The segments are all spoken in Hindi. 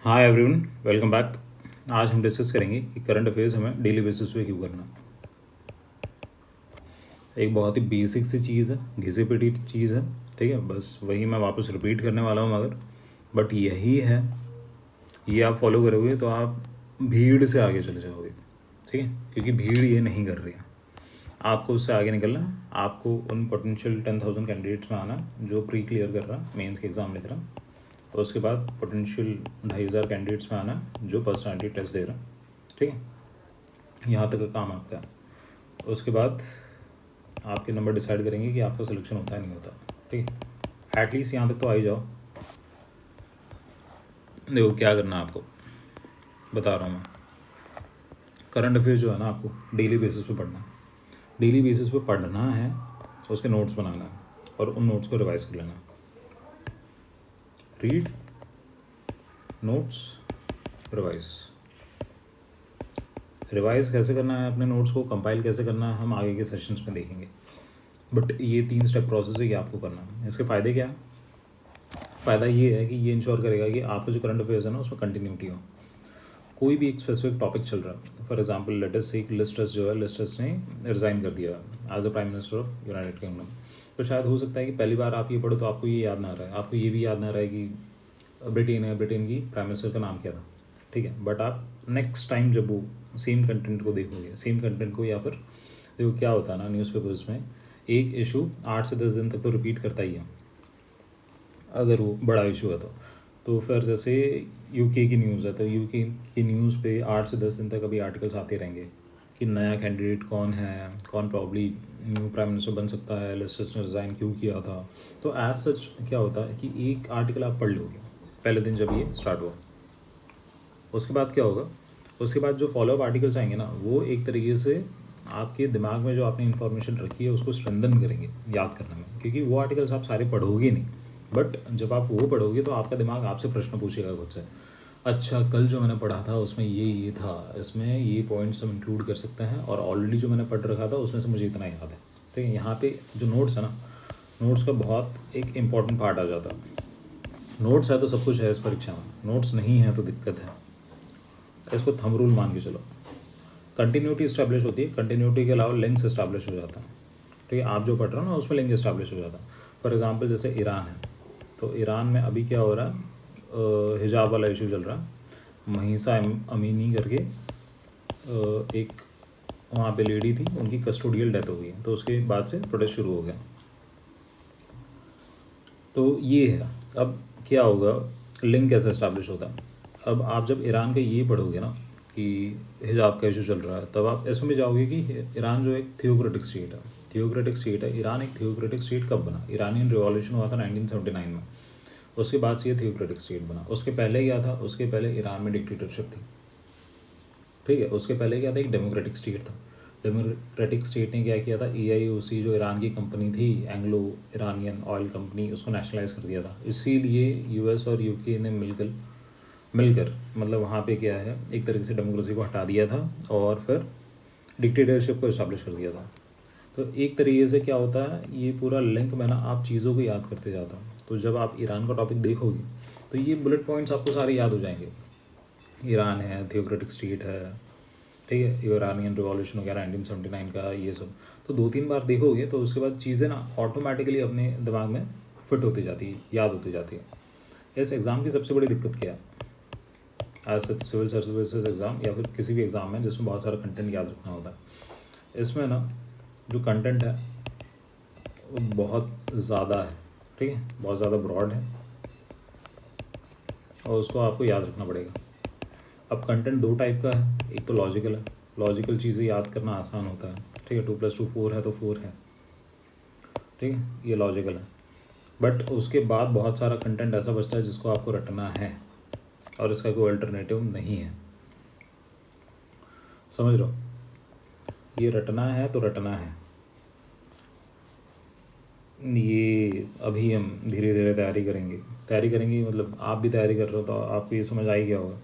Hi everyone, welcome back. आज हम डिस्कस करेंगे कि करंट अफेयर्स हमें डेली बेसिस पे क्यों करना। एक बहुत ही बेसिक सी चीज़ है, घिसी पिटी चीज़ है, ठीक है। बस वही मैं वापस रिपीट करने वाला हूँ, मगर बट यही है, ये आप फॉलो करोगे तो आप भीड़ से आगे चले जाओगे, ठीक है। क्योंकि भीड़ ये नहीं कर रही है, आपको उससे आगे निकलना है। आपको उन पोटेंशियल 10,000 कैंडिडेट्स में आना है जो प्री क्लियर कर रहा है, मेंस के एग्ज़ाम लिख रहा है। और उसके बाद पोटेंशियल 2,500 कैंडिडेट्स में आना है जो पर्सनालिटी टेस्ट दे रहा है, ठीक है। यहाँ तक का काम आपका है। उसके बाद आपके नंबर डिसाइड करेंगे कि आपका सिलेक्शन होता है नहीं होता, ठीक है। एटलीस्ट यहाँ तक तो आ ही जाओ। देखो क्या करना है आपको, बता रहा हूँ मैं। करंट अफेयर जो है ना, आपको डेली बेसिस पे पढ़ना है। डेली बेसिस पे पढ़ना है, उसके नोट्स बनाना है और उन नोट्स को रिवाइज कर लेना है। Read, notes, revise. रिवाइज कैसे करना है अपने नोट्स को, कंपाइल कैसे करना है, हम आगे के सेशंस में देखेंगे। बट ये 3 स्टेप प्रोसेस है कि आपको करना है। इसके फ़ायदे क्या है? फ़ायदा ये है कि ये इंश्योर करेगा कि आपका जो करंट अफेयर्स है ना, उसमें कंटिन्यूटी हो। कोई भी एक स्पेसिफिक टॉपिक चल रहा है, फॉर एग्जांपल लेट अस से लिस्ट ट्रस जो है, लिस्ट ट्रस ने रिज़ाइन कर दिया as a prime minister of United Kingdom. तो शायद हो सकता है कि पहली बार आप ये पढ़ो तो आपको ये याद ना आ रहा है, आपको ये भी याद ना रहा है कि ब्रिटेन है, ब्रिटेन की प्राइम मिनिस्टर का नाम क्या था, ठीक है। बट आप नेक्स्ट टाइम जब वो सेम कंटेंट को देखोगे, सेम कंटेंट को, या फिर देखो क्या होता है ना, न्यूज़पेपर्स में एक इशू 8 से 10 दिन तक तो रिपीट करता ही है, अगर वो बड़ा इशू है तो फिर जैसे यूके की न्यूज़ है तो यूके की न्यूज़ पे 8 से 10 दिन तक अभी आर्टिकल्स आते रहेंगे कि नया कैंडिडेट कौन है, कौन प्रॉब्ली न्यू प्राइम मिनिस्टर बन सकता है, लिस्ट्रस ने रिज़ाइन क्यों किया था। तो एज सच क्या होता है कि एक आर्टिकल आप पढ़ लोगे पहले दिन जब ये स्टार्ट हुआ। उसके बाद क्या होगा, उसके बाद जो फॉलोअप आर्टिकल्स आएंगे ना, वो एक तरीके से आपके दिमाग में जो आपने इन्फॉर्मेशन रखी है उसको स्ट्रेंथन करेंगे याद करने में, क्योंकि वो आर्टिकल्स आप सारे पढ़ोगे नहीं। बट जब आप वो पढ़ोगे तो आपका दिमाग आपसे प्रश्न पूछेगा खुद से, अच्छा कल जो मैंने पढ़ा था उसमें ये था, इसमें ये पॉइंट्स हम इंक्लूड कर सकते हैं, और ऑलरेडी जो मैंने पढ़ रखा था उसमें से मुझे इतना याद है। तो यहाँ पे जो नोट्स है ना, नोट्स का बहुत एक इम्पॉर्टेंट पार्ट आ जाता है। नोट्स है तो सब कुछ है इस परीक्षा में, नोट्स नहीं है तो दिक्कत है। तो इसको थंब रूल मान के चलो। कंटिन्यूटी इस्टेब्लिश होती है, कंटिन्यूटी के अलावा लिंक्स इस्टेब्लिश हो जाता है, ठीक है। आप जो पढ़ रहे हो ना उसमें लिंक इस्टेब्लिश हो जाता है। फॉर एग्जांपल जैसे ईरान है, तो ईरान में अभी क्या हो रहा है, हिजाब वाला इशू चल रहा है। महिसा अमीनी करके एक वहाँ पे लेडी थी, उनकी कस्टोडियल डेथ हो गई, तो उसके बाद से प्रोटेस्ट शुरू हो गया। तो ये है। अब क्या होगा, लिंक कैसे इस्टेब्लिश होता है। अब आप जब ईरान का ये पढ़ोगे ना कि हिजाब का इशू चल रहा है, तब आप इसमें भी जाओगे कि ईरान जो एक थियोक्रेटिक स्टेट है, थियोक्रेटिक स्टेट है ईरान। एक थियोक्रेटिक स्टेट कब बना, ईरानियन रिवॉल्यूशन हुआ था 1979 में, उसके बाद से ये थियोक्रेटिक स्टेट बना। उसके पहले क्या था, उसके पहले ईरान में डिक्टेटरशिप थी, ठीक है। उसके पहले क्या था, एक डेमोक्रेटिक स्टेट था। डेमोक्रेटिक स्टेट ने क्या किया था, AIOC जो ईरान की कंपनी थी, एंग्लो ईरानियन ऑयल कंपनी, उसको नेशनलाइज कर दिया था। इसीलिए US और UK ने मिलकर मिलकर मतलब वहाँ पे क्या है, एक तरीके से डेमोक्रेसी को हटा दिया था और फिर डिक्टेटरशिप को इस्टेब्लिश कर दिया था। तो एक तरीके से क्या होता है, ये पूरा लिंक में ना आप चीज़ों को याद करते जाता हूँ। तो जब आप ईरान का टॉपिक देखोगे तो ये बुलेट पॉइंट्स आपको सारे याद हो जाएंगे। ईरान है, थियोक्रेटिक स्टेट है, ठीक है, ईरानियन रिवॉल्यूशन वगैरह 1979 का, ये सब तो 2-3 बार देखोगे तो उसके बाद चीज़ें ना ऑटोमेटिकली अपने दिमाग में फिट होती जाती है, याद होती जाती है। इस एग्ज़ाम की सबसे बड़ी दिक्कत क्या है, एज सिविल सर्विसेज एग्ज़ाम या फिर किसी भी एग्ज़ाम में जिसमें बहुत सारा कंटेंट याद रखना होता है, इसमें ना जो कंटेंट है वो बहुत ज़्यादा है, ठीक है, बहुत ज़्यादा ब्रॉड है और उसको आपको याद रखना पड़ेगा। अब कंटेंट 2 टाइप का है, एक तो लॉजिकल है, लॉजिकल चीज़ें याद करना आसान होता है, ठीक है, 2+2 4 है तो 4 है, ठीक है, ये लॉजिकल है। बट उसके बाद बहुत सारा कंटेंट ऐसा बचता है जिसको आपको रटना है और इसका कोई अल्टरनेटिव नहीं है, समझ लो। ये रटना है तो रटना है। ये अभी हम धीरे धीरे तैयारी करेंगे, मतलब आप भी तैयारी कर रहे हो तो आपको ये समझ आ ही गया होगा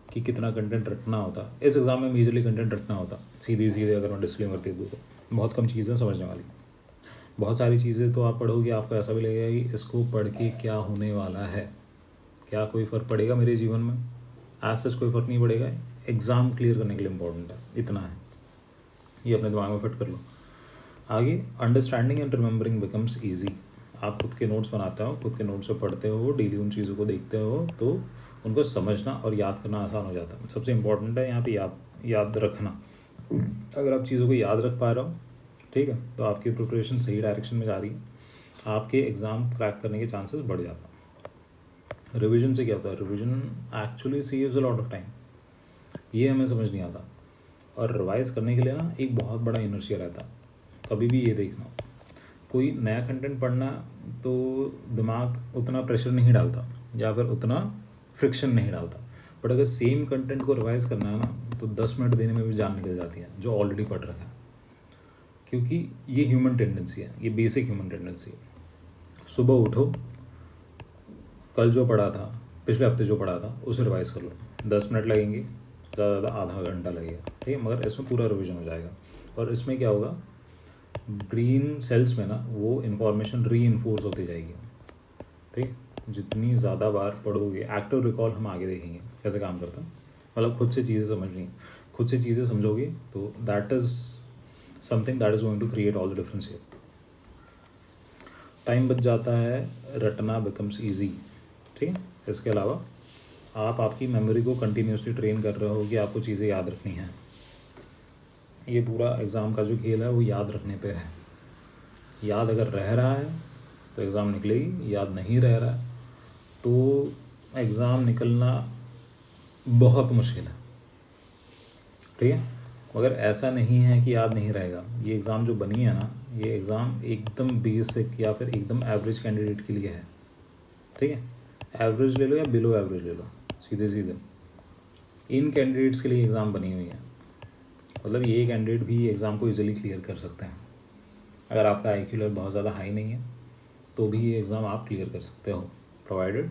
कि कितना कंटेंट रटना होता है। इस एग्ज़ाम में मेजरली कंटेंट रटना होता, सीधी सीधे अगर मैं डिस्क्लेमर दे दूँ तो बहुत कम चीज़ें समझने वाली। बहुत सारी चीज़ें तो आप पढ़ोगे, आपको ऐसा भी लगेगा कि इसको पढ़ के क्या होने वाला है, क्या कोई फ़र्क पड़ेगा मेरे जीवन में? आज सच कोई फ़र्क नहीं पड़ेगा, एग्ज़ाम क्लियर करने के लिए इम्पोर्टेंट है, इतना है, ये अपने दिमाग में फिट कर लो। आगे, understanding and remembering becomes easy. आप खुद के नोट्स बनाते हो, खुद के नोट्स से पढ़ते हो, डेली उन चीज़ों को देखते हो, तो उनको समझना और याद करना आसान हो जाता है। सबसे इम्पोर्टेंट है यहाँ पे याद रखना। अगर आप चीज़ों को याद रख पा रहे हो, ठीक है, तो आपकी प्रिपरेशन सही डायरेक्शन में जा रही है, आपके एग्ज़ाम क्रैक करने के चांसेस बढ़ जाता है। रिवीजन से क्या होता है? Revision actually saves a lot of time, ये हमें समझ नहीं आता। और रिवाइज करने के लिए ना एक बहुत बड़ा इनर्शिया रहता है। कभी भी ये देखना, कोई नया कंटेंट पढ़ना तो दिमाग उतना प्रेशर नहीं डालता या फिर उतना फ्रिक्शन नहीं डालता, बट अगर सेम कंटेंट को रिवाइज करना है ना, तो 10 मिनट देने में भी जान निकल जाती है जो ऑलरेडी पढ़ रखा है, क्योंकि ये ह्यूमन टेंडेंसी है, ये बेसिक ह्यूमन टेंडेंसी है। सुबह उठो, कल जो पढ़ा था, पिछले हफ्ते जो पढ़ा था, उसे रिवाइज कर लो। 10 मिनट लगेंगे, ज़्यादा ज़्यादा आधा घंटा लगेगा, ठीक है, मगर इसमें पूरा रिवीजन हो जाएगा। और इसमें क्या होगा, ब्रेन सेल्स में ना वो इन्फॉर्मेशन री इन्फोर्स होती जाएगी, ठीक। जितनी ज़्यादा बार पढ़ोगे, एक्टिव रिकॉल हम आगे देखेंगे कैसे काम करता है, मतलब खुद से चीज़ें समझनी, खुद से चीज़ें समझोगे तो that is something that is going to create all the difference here. Time बच जाता है, रटना बिकम्स ईजी, ठीक है। इसके अलावा आप आपकी मेमोरी को कंटिन्यूसली ट्रेन कर रहे हो कि आपको चीज़ें याद रखनी है। ये पूरा एग्ज़ाम का जो खेल है वो याद रखने पे है। याद अगर रह रहा है तो एग्ज़ाम निकलेगी, याद नहीं रह रहा है तो एग्ज़ाम निकलना बहुत मुश्किल है, ठीक है। मगर ऐसा नहीं है कि याद नहीं रहेगा। ये एग्ज़ाम जो बनी है ना, ये एग्ज़ाम एकदम बेसिक या फिर एकदम एवरेज कैंडिडेट के लिए है, ठीक है। एवरेज ले लो या बिलो एवरेज ले लो, सीधे सीधे इन कैंडिडेट्स के लिए एग्ज़ाम बनी हुई है। मतलब ये कैंडिडेट भी एग्ज़ाम को इजीली क्लियर कर सकते हैं। अगर आपका IQ लेवल बहुत ज़्यादा हाई नहीं है तो भी ये एग्ज़ाम आप क्लियर कर सकते हो, प्रोवाइडेड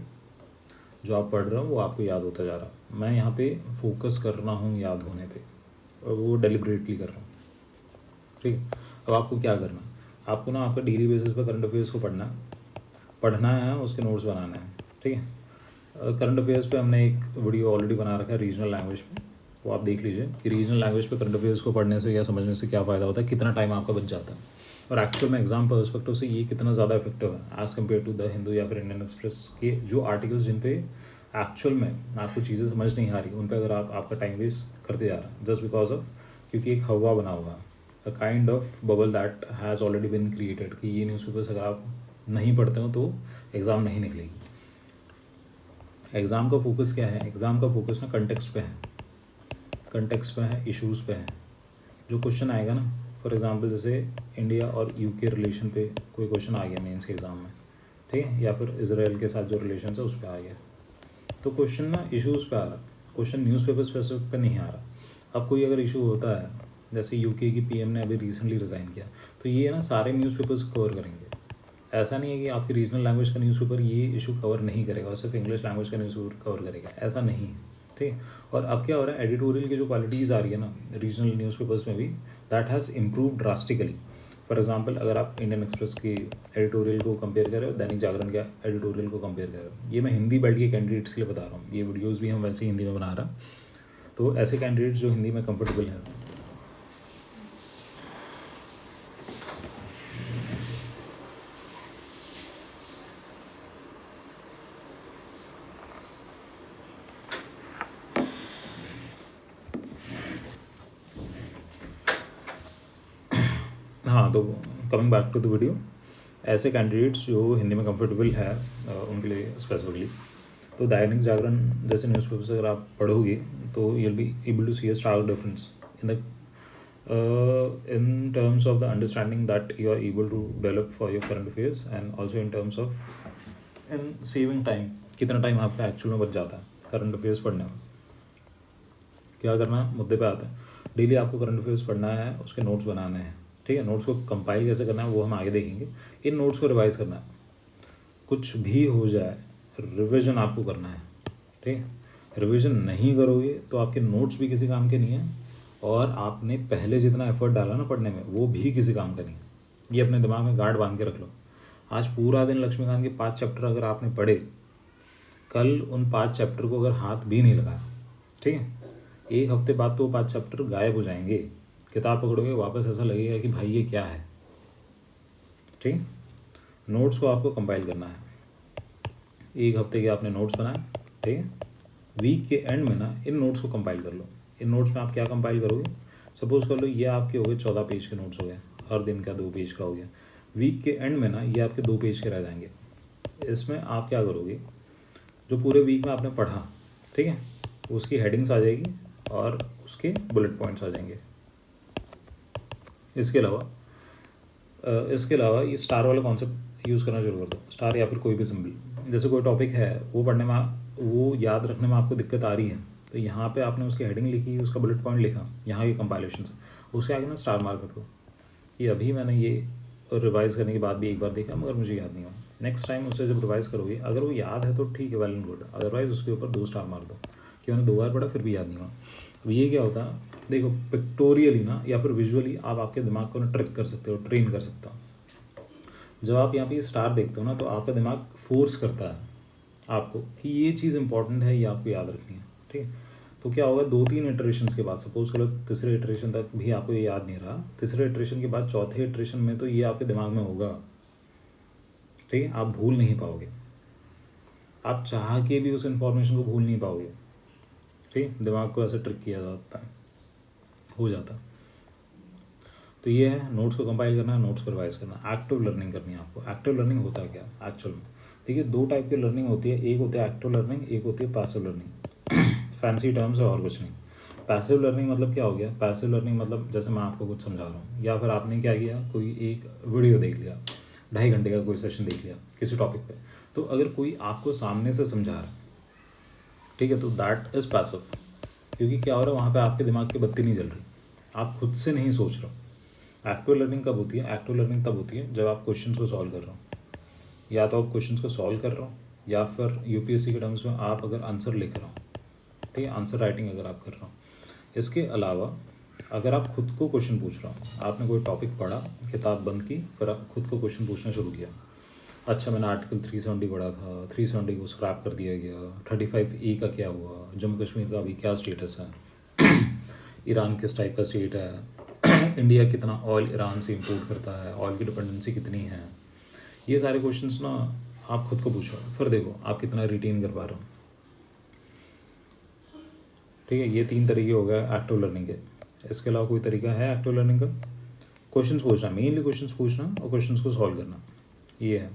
जो आप पढ़ रहे हो वो आपको याद होता जा रहा है। मैं यहाँ पे फोकस कर रहा हूँ याद होने पे, और वो डेलिब्रेटली कर रहा हूँ, ठीक है। अब आपको क्या करना है, आपको ना आपका डेली बेसिस पर करंट अफेयर्स को पढ़ना है, उसके नोट्स बनाना है, ठीक है। करंट अफेयर्स पे हमने एक वीडियो ऑलरेडी बना रखा है रीजनल लैंग्वेज में, वो आप देख लीजिए कि रीजनल लैंग्वेज पे करंट अफेयर्स को पढ़ने से या समझने से क्या फ़ायदा होता है, कितना टाइम आपका बच जाता है, और एक्चुअल में एग्जाम पर्सपेक्टिव से ये कितना ज़्यादा इफेक्टिव है as compare to the Hindu या फिर इंडियन एक्सप्रेस के जो आर्टिकल्स जिन पे एक्चुअल में आपको चीज़ें समझ नहीं आ रही, उन पर अगर आप आपका टाइम वेस्ट करते जा रहे हैं जस्ट बिकॉज ऑफ, क्योंकि एक हवा बना हुआ है, a kind of bubble that has already been created, कि ये न्यूज़पेपर्स अगर आप नहीं पढ़ते हो तो एग्ज़ाम नहीं निकलेगी। एग्ज़ाम का फोकस क्या है? एग्ज़ाम का फोकस ना कंटेक्स्ट पे है, कंटेक्स्ट पे है, इश्यूज़ पे है। जो क्वेश्चन आएगा ना, फॉर एग्जांपल जैसे इंडिया और UK रिलेशन पे कोई क्वेश्चन आ गया मेंस के एग्ज़ाम में, ठीक है, या फिर इजराइल के साथ जो रिलेशन है उस पर आ गया, तो क्वेश्चन ना इश्यूज़ पे आ रहा, क्वेश्चन न्यूज़पेपर स्पेसिफिक पे नहीं आ रहा। अब कोई अगर इशू होता है, जैसे UK की PM ने अभी रिसेंटली रिज़ाइन किया, तो ये ना सारे न्यूज़पेपर्स कवर करेंगे। ऐसा नहीं है कि आपकी रीजनल लैंग्वेज का न्यूज़पेपर ये इशू कवर नहीं करेगा और सिर्फ इंग्लिश लैंग्वेज का न्यूज़पेपर कवर करेगा, ऐसा नहीं है, ठीक है। और अब क्या हो रहा है, एडिटोरियल की जो क्वालिटीज़ आ रही है ना रीजनल न्यूज़पेपर्स में भी, that has improve drastically. For example अगर आप इंडियन एक्सप्रेस की एडिटोरियल को कंपेयर करें, दैनिक जागरण के एडिटोरियल को कंपेयर करें, ये मैं हिंदी बेल्ट के कैंडिडेट्स के लिए बता रहा हूँ, ये वीडियोज़ भी हम वैसे ही हिंदी में बना रहा हूँ, तो ऐसे कैंडिडेट्स जो हिंदी में कम्फर्टेबल हैं। हाँ, तो coming back to the video, ऐसे कैंडिडेट्स जो हिंदी में कंफर्टेबल है उनके लिए स्पेसिफिकली, तो दैनिक जागरण जैसे न्यूज़पेपर्स अगर आप पढ़ोगे तो you'll be able to see a stark difference in the in terms of the understanding that you are able to develop for your current affairs, and also in terms of in saving time, कितना टाइम आपका एक्चुअल में बच जाता है करंट अफेयर्स पढ़ने में। क्या करना है, मुद्दे पे आते हैं। डेली आपको करंट अफेयर्स पढ़ना है, उसके नोट्स बनाने हैं, ठीक है। नोट्स को कंपाइल कैसे करना है वो हम आगे देखेंगे। इन नोट्स को रिवाइज करना है, कुछ भी हो जाए रिवीजन आपको करना है, ठीक है। रिवीजन नहीं करोगे तो आपके नोट्स भी किसी काम के नहीं हैं, और आपने पहले जितना एफर्ट डाला ना पढ़ने में वो भी किसी काम का नहीं। ये अपने दिमाग में गार्ड बांध के रख लो। आज पूरा दिन लक्ष्मीकांत के 5 चैप्टर अगर आपने पढ़े कल उन 5 चैप्टर को अगर हाथ भी नहीं लगाया, ठीक है, एक हफ्ते बाद तो वो 5 चैप्टर गायब हो जाएंगे। किताब पकड़ोगे वापस ऐसा लगेगा कि भाई ये क्या है। ठीक है, नोट्स को आपको कंपाइल करना है। एक हफ्ते के आपने नोट्स बनाए, ठीक है, वीक के एंड में ना इन नोट्स को कंपाइल कर लो। इन नोट्स में आप क्या कंपाइल करोगे, सपोज कर लो ये आपके हो गए 14 पेज के नोट्स हो गए, हर दिन का 2 पेज का हो गया। वीक के एंड में ना ये आपके 2 पेज के रह जाएंगे। इसमें आप क्या करोगे, जो पूरे वीक में आपने पढ़ा, ठीक है, उसकी हेडिंग्स आ जाएगी और उसके बुलेट पॉइंट्स आ जाएंगे। इसके अलावा ये स्टार वाला कॉन्सेप्ट यूज़ करना शुरू कर दो। स्टार या फिर कोई भी सिंबल, जैसे कोई टॉपिक है वो पढ़ने में वो याद रखने में आपको दिक्कत आ रही है, तो यहाँ पे आपने उसकी हेडिंग लिखी, उसका बुलेट पॉइंट लिखा यहाँ के कंपाइलेशन से, उसके आगे ना स्टार मार्क कर दो कि अभी मैंने ये रिवाइज़ करने के बाद भी एक बार देखा मगर मुझे याद नहीं हुआ। नेक्स्ट टाइम उसे जब रिवाइज़ करोगे अगर वो याद है तो ठीक है, वेल एंड गुड, अदरवाइज़ उसके ऊपर 2 स्टार मार दो कि मैंने 2 बार पढ़ा फिर भी याद नहीं हुआ। अब ये क्या होता है, देखो पिक्टोरियली ना या फिर विजुअली आप आपके दिमाग को ना ट्रिक कर सकते हो, ट्रेन कर सकते हो। जब आप यहाँ पे स्टार देखते हो ना तो आपका दिमाग फोर्स करता है आपको कि ये चीज़ इंपॉर्टेंट है, ये आपको याद रखनी है। ठीक है, तो क्या होगा, 2-3 इटरेशंस के बाद, सपोज करो तीसरे इटरेशन तक भी आपको ये याद नहीं रहा, तीसरे इटरेशन के बाद चौथे इटरेशन में तो ये आपके दिमाग में होगा। ठीक है, आप भूल नहीं पाओगे, आप चाह के भी उस इन्फॉर्मेशन को भूल नहीं पाओगे। ठीक है, दिमाग को ऐसे ट्रिक किया जाता है, हो जाता है। तो ये है, नोट्स को कंपाइल करना है, नोट्स को रिवाइज करना, एक्टिव लर्निंग करनी है आपको। एक्टिव लर्निंग होता है क्या एक्चुअल में, देखिए 2 टाइप की लर्निंग होती है, एक होती है एक्टिव लर्निंग, एक होती है पैसिव लर्निंग। फैंसी टर्म्स है और कुछ नहीं। पैसिव लर्निंग मतलब क्या हो गया, पैसिव लर्निंग मतलब जैसे मैं आपको कुछ समझा रहा हूँ या फिर आपने क्या किया, कोई एक वीडियो देख लिया, 2.5 घंटे का कोई सेशन देख लिया किसी टॉपिक पे, तो अगर कोई आपको सामने से समझा रहा है, ठीक है, तो दैट इज़ पैसिव। क्योंकि क्या हो रहा है वहाँ पे आपके दिमाग की बत्ती नहीं जल रही, आप खुद से नहीं सोच रहे हो। एक्टिव लर्निंग कब होती है, एक्टिव लर्निंग तब होती है जब आप क्वेश्चंस को सॉल्व कर रहे हो, या तो आप क्वेश्चंस को सॉल्व कर रहे हो या फिर यूपीएससी के टर्म्स में आप अगर आंसर लिख रहे हो, ठीक है, आंसर राइटिंग अगर आप कर रहे हो। इसके अलावा अगर आप खुद को क्वेश्चन पूछ रहे हो, आपने कोई टॉपिक पढ़ा, किताब बंद की, फिर आप खुद को क्वेश्चन पूछना शुरू किया, अच्छा मैंने आर्टिकल 370 पढ़ा था, 370 को स्क्रैप कर दिया गया, 35E का क्या हुआ, जम्मू कश्मीर का अभी क्या स्टेटस है, ईरान किस टाइप का स्टेट है, इंडिया कितना ऑयल ईरान से इंपोर्ट करता है, ऑयल की डिपेंडेंसी कितनी है। ये सारे क्वेश्चंस ना आप खुद को पूछो, फिर देखो आप कितना रिटेन कर पा रहे हो। ठीक है, ये 3 तरीके हो गए एक्टिव लर्निंग के। इसके अलावा कोई तरीका है एक्टिव लर्निंग का, क्वेश्चंस पूछना, मेनली क्वेश्चंस पूछना और क्वेश्चंस को सॉल्व करना, ये है।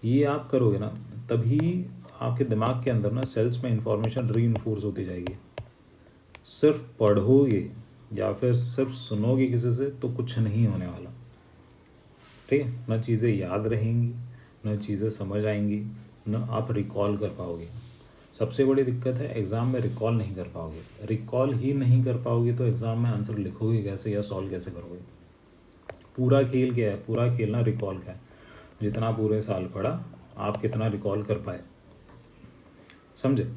ये आप करोगे ना तभी आपके दिमाग के अंदर ना सेल्स में इंफॉर्मेशन रीइंफोर्स होती जाएगी। सिर्फ पढ़ोगे या फिर सिर्फ सुनोगे किसी से तो कुछ नहीं होने वाला। ठीक है, ना चीज़ें याद रहेंगी, ना चीज़ें समझ आएंगी, ना आप रिकॉल कर पाओगे। सबसे बड़ी दिक्कत है एग्ज़ाम में रिकॉल नहीं कर पाओगे। रिकॉल ही नहीं कर पाओगे तो एग्ज़ाम में आंसर लिखोगे कैसे या सॉल्व कैसे करोगे। पूरा खेल क्या है, पूरा खेलना रिकॉल का है। जितना पूरे साल पढ़ा आप कितना रिकॉल कर पाए, समझे,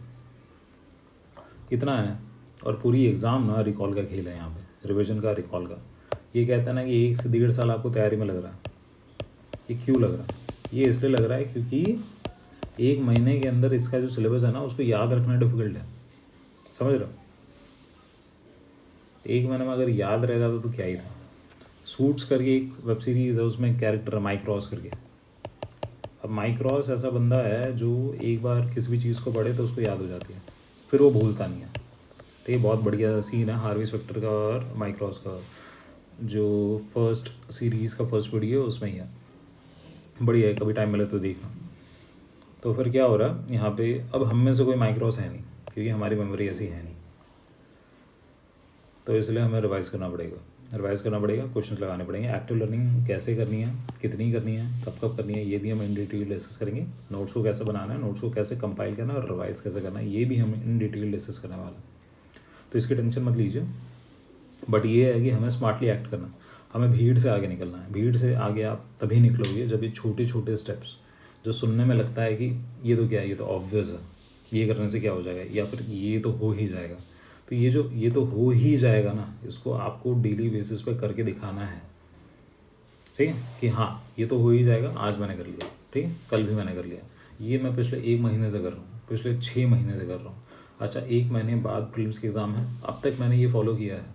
इतना है। और पूरी एग्ज़ाम ना रिकॉल का खेल है, यहाँ पे रिवीजन का, रिकॉल का। ये कहता है ना कि 1 से 1.5 साल आपको तैयारी में लग रहा है, ये क्यों लग रहा है, ये इसलिए लग रहा है क्योंकि 1 महीने के अंदर इसका जो सिलेबस है ना उसको याद रखना डिफिकल्ट है, समझ रहे हो। 1 महीने में अगर याद रह जाता तो क्या ही था। सूट्स करके एक वेब सीरीज़ है, उसमें कैरेक्टर है माइक रॉस करके। अब माइक रॉस ऐसा बंदा है जो एक बार किसी भी चीज़ को पढ़े तो उसको याद हो जाती है, फिर वो भूलता नहीं है। तो ये बहुत बढ़िया सीन है हार्वी स्पेक्टर का और माइक रॉस का, जो फर्स्ट सीरीज़ का फर्स्ट वीडियो उसमें ही है, बढ़िया है, कभी टाइम मिले तो देखना। तो फिर क्या हो रहा है यहाँ पे, अब हम में से कोई माइक रॉस है नहीं क्योंकि हमारी मेमोरी ऐसी है नहीं, तो इसलिए हमें रिवाइज़ करना पड़ेगा, क्वेश्चन लगाने पड़ेंगे। एक्टिव लर्निंग कैसे करनी है, कितनी करनी है, कब कब करनी है, ये भी हम इन डिटेल डिस्कस करेंगे। नोट्स को कैसे बनाना है, नोट्स को कैसे कंपाइल करना है और रिवाइज कैसे करना है, ये भी हम इन डिटेल डिस्कस करने वाला है। तो इसकी टेंशन मत लीजिए, बट ये है कि हमें स्मार्टली एक्ट करना, हमें भीड़ से आगे निकलना है। भीड़ से आगे आप तभी निकलोगे जब ये छोटे छोटे स्टेप्स जो सुनने में लगता है कि ये तो क्या है, ये तो ऑब्वियस है, ये करने से क्या हो जाएगा, या फिर ये तो हो ही जाएगा, तो ये तो हो ही जाएगा ना, इसको आपको डेली बेसिस पे करके दिखाना है। ठीक है, कि हाँ ये तो हो ही जाएगा, आज मैंने कर लिया, ठीक है, कल भी मैंने कर लिया, ये मैं पिछले 1 महीने से कर रहा हूँ, पिछले 6 महीने से कर रहा हूँ। अच्छा 1 महीने बाद प्रीलिम्स के एग्ज़ाम है, अब तक मैंने ये फॉलो किया है,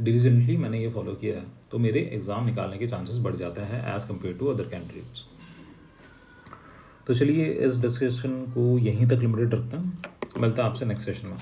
डिलीजेंटली मैंने ये फॉलो किया है, तो मेरे एग्ज़ाम निकालने के चांसेस बढ़ जाते हैं as compare to other candidates. तो चलिए इस डिस्कशन को यहीं तक लिमिटेड रखते हैं, मिलता है आपसे नेक्स्ट सेशन में।